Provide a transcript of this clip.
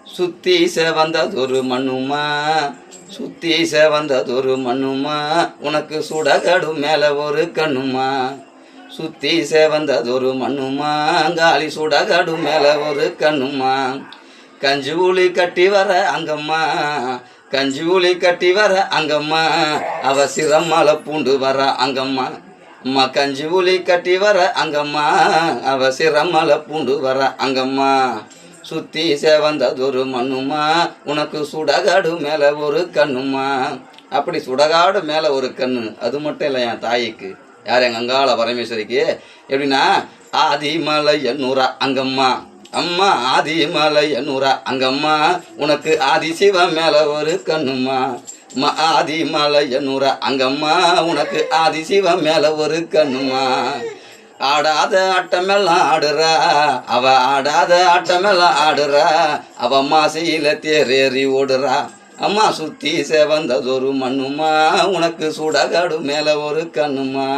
சுத்தி செவந்ததொரு மண்ணுமா, சுத்தி செவந்ததொரு மண்ணுமா, உனக்கு சுடகடு மேல ஒரு கண்ணுமா. சுத்தி செவந்ததொரு மண்ணுமா, காலி சுடகடு மேல ஒரு கண்ணுமா. கஞ்சி ஊழி கட்டி வர அங்கம்மா, கஞ்சி ஊழி கட்டி வர அங்கம்மா, அவ சிரமல பூண்டு வர அங்கம்மா. அம்மா கஞ்சி ஊழி கட்டி வர அங்கம்மா, அவ சிரமல பூண்டு வர அங்கம்மா. சுத்தி செவந்ததொரு மண்ணுமா, உனக்கு சுடகாடு மேலே ஒரு கண்ணுமா. அப்படி சுடகாடு மேலே ஒரு கண்ணு. அது மட்டும் இல்லை என் தாய்க்கு, யார் எங்கள் அங்காள பரமேஸ்வரிக்கு. எப்படின்னா ஆதிமலை எண்ணூரா அங்கம்மா. அம்மா ஆதிமலை எண்ணூரா அங்கம்மா, உனக்கு ஆதிசிவ மேலே ஒரு கண்ணுமா. ஆதிமலை எண்ணூரா அங்கம்மா, உனக்கு ஆதிசிவ மேலே ஒரு கண்ணுமா. ஆடாத ஆட்டமெல்லாம் ஆடுறா அவ, ஆடாத ஆட்டமெல்லாம் ஆடுறா அவ, மாசையில தேரேறி ஓடுறா. அம்மா சுத்தி செவந்ததொரு மண்ணுமா, உனக்கு சுடகாடு மேல ஒரு கண்ணுமா.